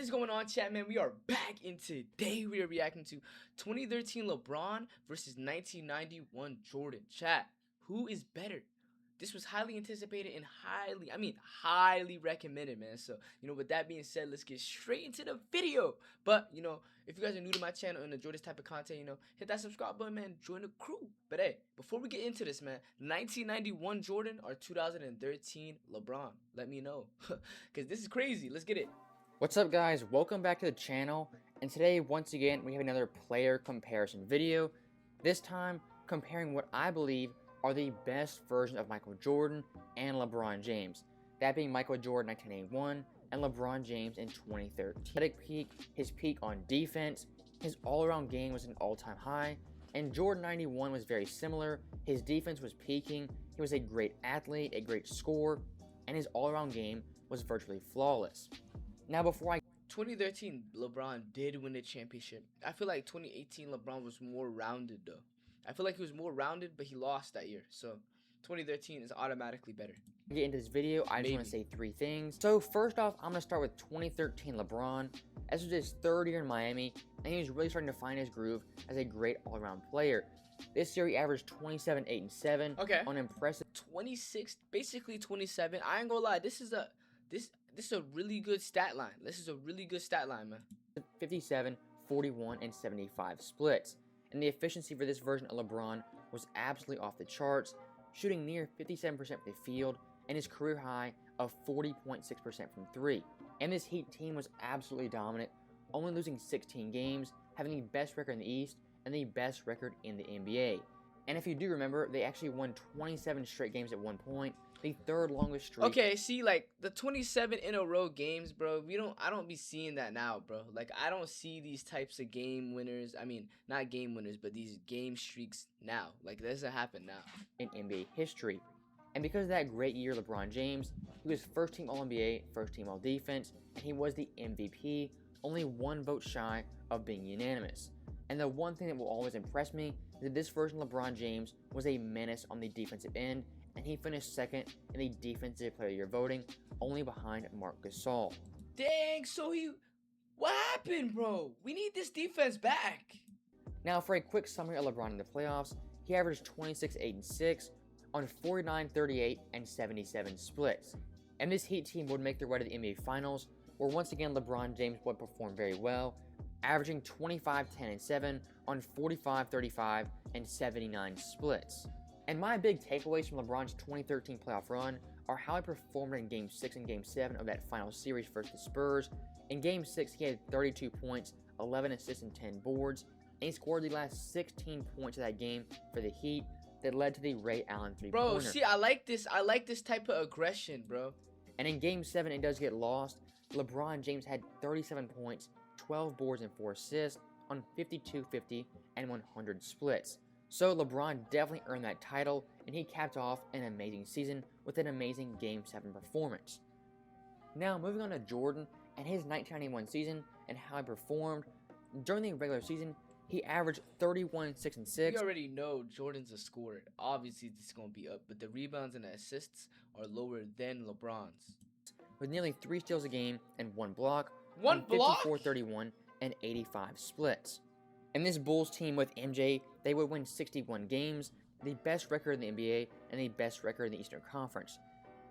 is going on, chat, man? We are back, and today we are reacting to 2013 LeBron versus 1991 Jordan. Chat, who is better? This was highly anticipated and highly recommended, man. So, with that being said, let's get straight into the video. But, if you guys are new to my channel and enjoy this type of content, hit that subscribe button, man. Join the crew. But, hey, before we get into this, man, 1991 Jordan or 2013 LeBron? Let me know. Because this is crazy. Let's get it. What's up, guys? Welcome back to the channel, and today once again we have another player comparison video, this time comparing what I believe are the best versions of Michael Jordan and LeBron James, that being Michael Jordan 1981 and LeBron James in 2013. His peak on defense, his all-around game was an all-time high, and Jordan 91 was very similar. His defense was peaking, he was a great athlete, a great scorer, and his all-around game was virtually flawless. Now, 2013 LeBron did win the championship. I feel like 2018 LeBron was more rounded, though. I feel like he was more rounded, but he lost that year. So 2013 is automatically better. To get into this video, I just want to say three things. So first off, I'm going to start with 2013 LeBron. This was his third year in Miami, and he was really starting to find his groove as a great all-around player. This year he averaged 27, 8, and 7. Okay. On impressive 26, basically 27. I ain't gonna lie, this is a really good stat line. This is a really good stat line, man. 57, 41, and 75 splits. And the efficiency for this version of LeBron was absolutely off the charts, shooting near 57% from the field and his career high of 40.6% from 3. And this Heat team was absolutely dominant, only losing 16 games, having the best record in the East and the best record in the NBA. And if you do remember, they actually won 27 straight games at one point, the third longest streak. Okay, see, like the 27 in a row games, bro. I don't be seeing that now, bro. Like, I don't see these types of game winners. I mean, not game winners, but these game streaks now. Like, that doesn't happen now In NBA history. And because of that great year, LeBron James, he was first team All-NBA, first team All-Defense, and he was the MVP, only one vote shy of being unanimous. And the one thing that will always impress me is that this version of LeBron James was a menace on the defensive end, and he finished second in the Defensive Player of the Year voting, only behind Marc Gasol. Dang, so what happened, bro? We need this defense back. Now, for a quick summary of LeBron in the playoffs, he averaged 26, 8, and 6 on 49, 38, and 77 splits. And this Heat team would make their way to the NBA Finals, where once again LeBron James would perform very well, averaging 25, 10, and 7 on 45, 35, and 79 splits. And my big takeaways from LeBron's 2013 playoff run are how he performed in Game 6 and Game 7 of that final series versus the Spurs. In Game 6, he had 32 points, 11 assists, and 10 boards, and he scored the last 16 points of that game for the Heat that led to the Ray Allen three-pointer. Bro, see, I like this type of aggression, bro. And in Game 7, it does get lost. LeBron James had 37 points, 12 boards, and 4 assists on 52, 50, and 100 splits. So LeBron definitely earned that title, and he capped off an amazing season with an amazing Game 7 performance. Now, moving on to Jordan and his 1991 season and how he performed. During the regular season, he averaged 31, 6, and 6. We already know Jordan's a scorer. Obviously, this is going to be up, but the rebounds and the assists are lower than LeBron's. With nearly 3 steals a game and 1 block. One block? 54, 31, and 85 splits. And this Bulls team with MJ, they would win 61 games, the best record in the NBA, and the best record in the Eastern Conference.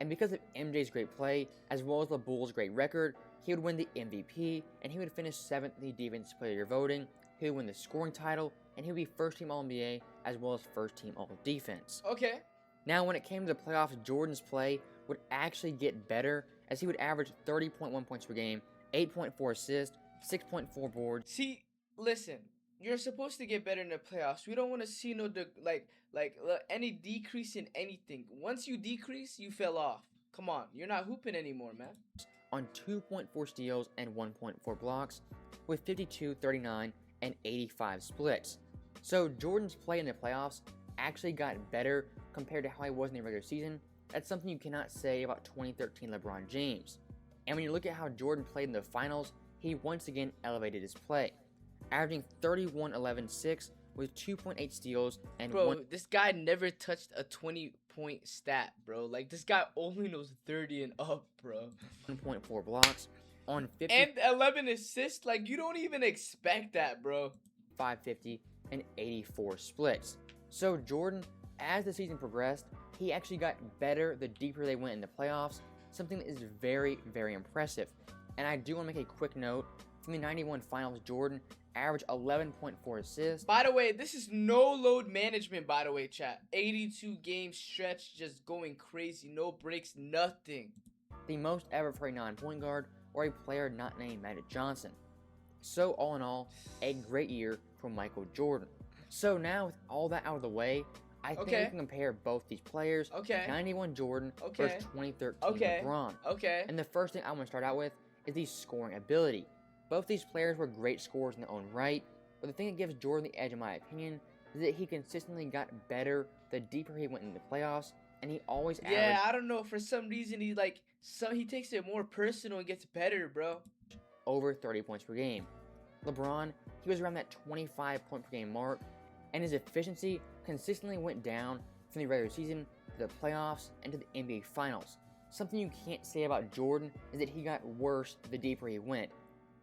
And because of MJ's great play, as well as the Bulls' great record, he would win the MVP, and he would finish 7th in the Defensive Player of the Year voting, he would win the scoring title, and he would be first team All-NBA, as well as first team All-Defense. Okay. Now, when it came to the playoffs, Jordan's play would actually get better, as he would average 30.1 points per game, 8.4 assists, 6.4 boards. See, listen. You're supposed to get better in the playoffs. We don't want to see any decrease in anything. Once you decrease, you fell off. Come on, you're not hooping anymore, man. On 2.4 steals and 1.4 blocks, with 52, 39, and 85 splits. So Jordan's play in the playoffs actually got better compared to how he was in the regular season. That's something you cannot say about 2013 LeBron James. And when you look at how Jordan played in the finals, he once again elevated his play, averaging 31, 11, 6 with 2.8 steals and this guy never touched a 20-point stat, bro. Like, this guy only knows 30 and up, bro. 1.4 blocks on 50, And 11 assists. Like, you don't even expect that, bro. 550, and 84 splits. So Jordan, as the season progressed, he actually got better the deeper they went in the playoffs, something that is very, very impressive. And I do want to make a quick note, from the 91 finals, Jordan averaged 11.4 assists. By the way, this is no load management, by the way, chat. 82 game stretch, just going crazy, no breaks, nothing. The most ever for a non-point guard or a player not named Magic Johnson. So all in all, a great year for Michael Jordan. So now with all that out of the way, I think we can compare both these players. 91 Jordan versus 2013 LeBron. And the first thing I want to start out with is the scoring ability. Both these players were great scorers in their own right, but the thing that gives Jordan the edge in my opinion is that he consistently got better the deeper he went into the playoffs, and he always averaged... Yeah, I don't know, for some reason he takes it more personal and gets better, bro. Over 30 points per game. LeBron, he was around that 25 point per game mark, and his efficiency consistently went down from the regular season to the playoffs and to the NBA Finals. Something you can't say about Jordan is that he got worse the deeper he went.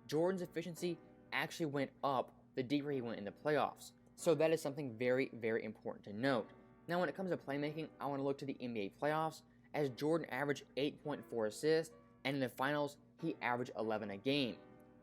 Jordan's efficiency actually went up the deeper he went in the playoffs. So that is something very, very important to note. Now when it comes to playmaking, I want to look to the NBA playoffs, as Jordan averaged 8.4 assists, and in the finals, he averaged 11 a game.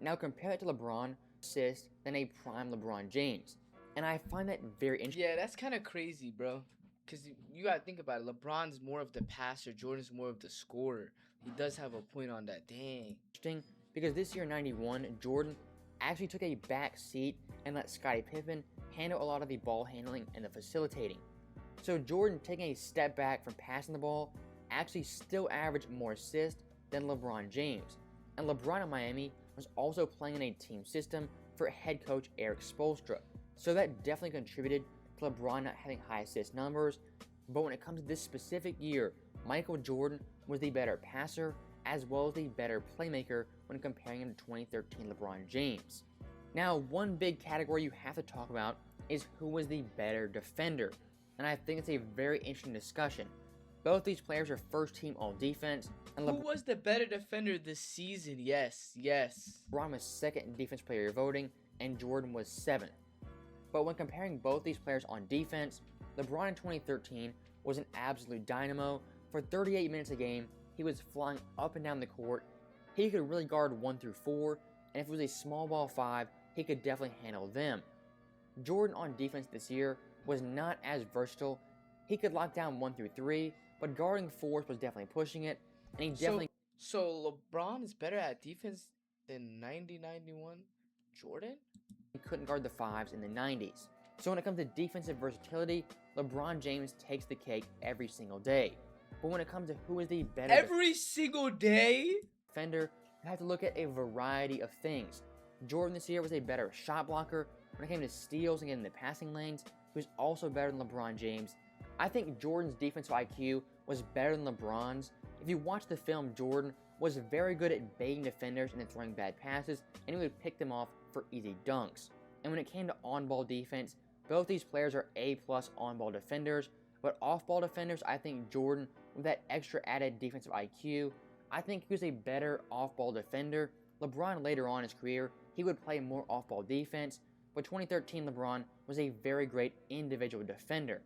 Now compare it to LeBron assists than a prime LeBron James. And I find that very interesting. Yeah, that's kind of crazy, bro. Because you got to think about it. LeBron's more of the passer. Jordan's more of the scorer. He does have a point on that. Dang. Interesting, because this year, 91, Jordan actually took a back seat and let Scottie Pippen handle a lot of the ball handling and the facilitating. So Jordan, taking a step back from passing the ball, actually still averaged more assists than LeBron James. And LeBron in Miami was also playing in a team system for head coach Eric Spoelstra. So that definitely contributed to LeBron not having high assist numbers. But when it comes to this specific year, Michael Jordan was the better passer as well as the better playmaker when comparing him to 2013 LeBron James. Now, one big category you have to talk about is who was the better defender. And I think it's a very interesting discussion. Both these players are first team all defense. And who was the better defender this season? Yes. LeBron was second in defense player voting, and Jordan was seventh. But when comparing both these players on defense, LeBron in 2013 was an absolute dynamo. For 38 minutes a game, he was flying up and down the court. He could really guard 1 through 4, and if it was a small ball 5, he could definitely handle them. Jordan on defense this year was not as versatile. He could lock down 1 through 3, but guarding 4s was definitely pushing it, and he definitely... So LeBron is better at defense than 90-91 Jordan? He couldn't guard the 5s in the 90s. So when it comes to defensive versatility, LeBron James takes the cake every single day. But when it comes to who is the better... Every single day? ...defender, you have to look at a variety of things. Jordan this year was a better shot blocker. When it came to steals and getting the passing lanes, he was also better than LeBron James. I think Jordan's defensive IQ was better than LeBron's. If you watch the film, Jordan was very good at baiting defenders and throwing bad passes, and he would pick them off for easy dunks. And when it came to on-ball defense, both these players are A-plus on-ball defenders, but off-ball defenders, I think Jordan, with that extra added defensive IQ, I think he was a better off-ball defender. LeBron later on in his career, he would play more off-ball defense, but 2013 LeBron was a very great individual defender.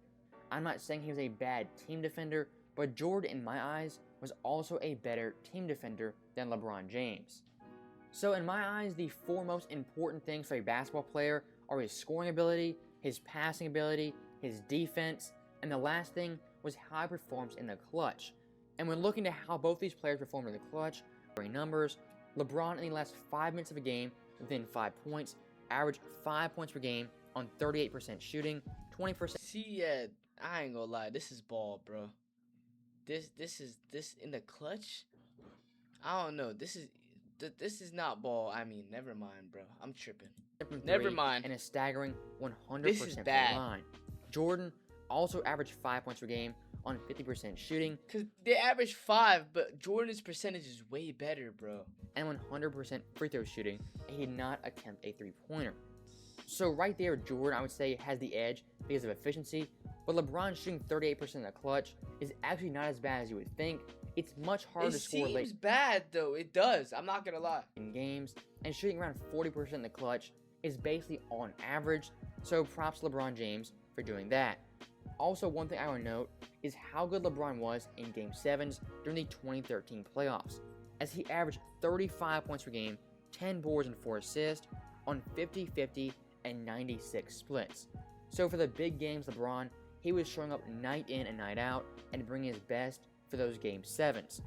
I'm not saying he was a bad team defender, but Jordan, in my eyes, was also a better team defender than LeBron James. So in my eyes, the four most important things for a basketball player are his scoring ability, his passing ability, his defense, and the last thing was how he performs in the clutch. And when looking at how both these players performed in the clutch, numbers, LeBron in the last 5 minutes of a game within 5 points, averaged 5 points per game on 38% shooting, 20%. See, yeah, I ain't gonna lie, this is ball, bro. This in the clutch? I don't know. This is not ball. I mean, never mind, bro. I'm tripping. Never mind. And a staggering 100% This is bad. from the line. Jordan also averaged 5 points per game on 50% shooting. Because they average 5, but Jordan's percentage is way better, bro. And 100% free throw shooting, and he did not attempt a three-pointer. So right there, Jordan, I would say, has the edge because of efficiency, but LeBron shooting 38% in the clutch is actually not as bad as you would think, it's much harder It to score late seems bad though. It does. I'm not gonna lie. in games, and shooting around 40% in the clutch is basically on average, so props to LeBron James for doing that. Also, one thing I would note is how good LeBron was in Game 7s during the 2013 playoffs, as he averaged 35 points per game, 10 boards and 4 assists on 50-50 and 96 splits. So for the big games, LeBron, he was showing up night in and night out and bringing his best for those Game 7s.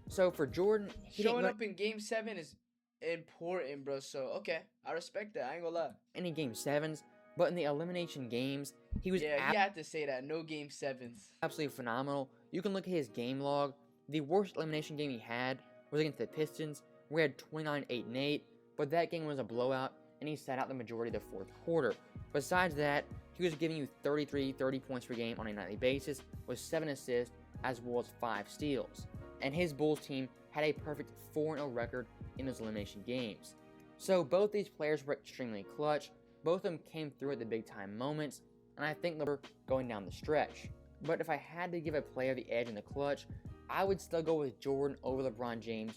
So for Jordan, he Showing didn't up in Game 7 is important, bro. So okay, I respect that. I ain't gonna lie. any Game 7s, but in the elimination games, he was Yeah, he had to say that. No Game 7s. absolutely phenomenal. You can look at his game log. The worst elimination game he had was against the Pistons, where he had 29, 8, and 8, but that game was a blowout, and he sat out the majority of the fourth quarter. Besides that, he was giving you 30 points per game on a nightly basis, with 7 assists, as well as 5 steals. And his Bulls team had a perfect 4-0 record in those elimination games. So both these players were extremely clutch. Both of them came through at the big time moments, and I think they were going down the stretch. But if I had to give a player the edge in the clutch, I would still go with Jordan over LeBron James.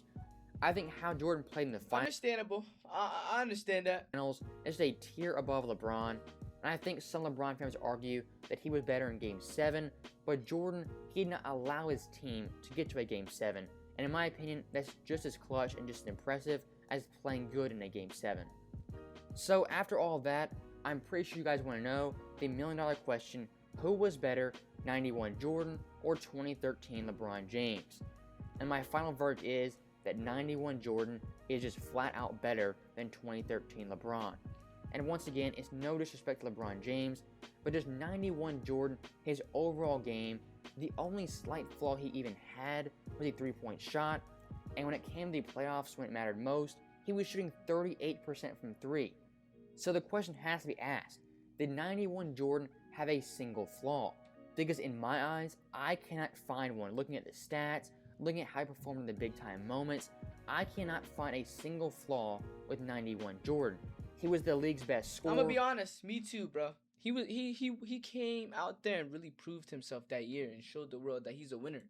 I think how Jordan played in the Understandable. I understand that. finals is just a tier above LeBron, and I think some LeBron fans argue that he was better in Game 7, but Jordan, he did not allow his team to get to a Game 7, and in my opinion, that's just as clutch and just as impressive as playing good in a Game 7. So after all of that, I'm pretty sure you guys want to know the $1 million question: who was better, 91 Jordan or 2013 LeBron James? And my final verdict is that 91 Jordan is just flat out better than 2013 LeBron. And once again, it's no disrespect to LeBron James, but just 91 Jordan, his overall game, the only slight flaw he even had was a 3-point shot, and when it came to the playoffs when it mattered most, he was shooting 38% from 3. So the question has to be asked, did 91 Jordan have a single flaw? Because in my eyes, I cannot find one. Looking at the stats, looking at how he performed in the big time moments, I cannot find a single flaw with 91 Jordan. He was the league's best scorer. I'm gonna be honest. Me too, bro. He came out there and really proved himself that year and showed the world that he's a winner.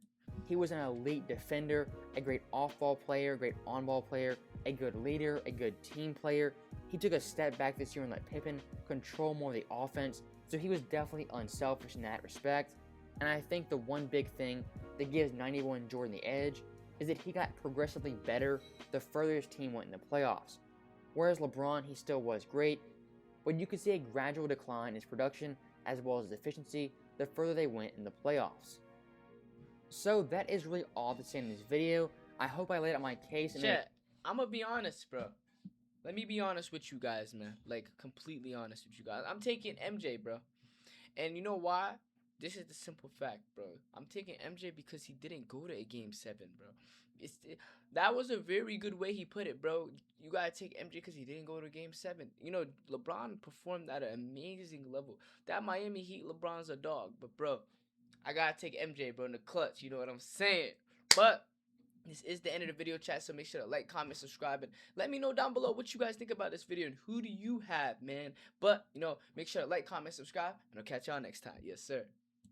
He was an elite defender, a great off-ball player, great on-ball player, a good leader, a good team player. He took a step back this year and let Pippen control more of the offense, so he was definitely unselfish in that respect. And I think the one big thing that gives 91 Jordan the edge is that he got progressively better the further his team went in the playoffs. Whereas LeBron, he still was great, but you could see a gradual decline in his production as well as his efficiency the further they went in the playoffs. So that is really all to say in this video. I hope I laid out my case and Chat, I'm gonna be honest, bro. Let me be honest with you guys, man. Like, completely honest with you guys. I'm taking MJ, bro. And you know why? This is the simple fact, bro. I'm taking MJ because he didn't go to a Game 7, bro. That was a very good way he put it, bro. You gotta take MJ because he didn't go to Game 7. You know, LeBron performed at an amazing level. That Miami Heat, LeBron's a dog. But, bro, I gotta take MJ, bro, in the clutch. You know what I'm saying? But this is the end of the video, chat, so make sure to like, comment, subscribe, and let me know down below what you guys think about this video and who do you have, man. But, you know, make sure to like, comment, subscribe, and I'll catch y'all next time. Yes, sir.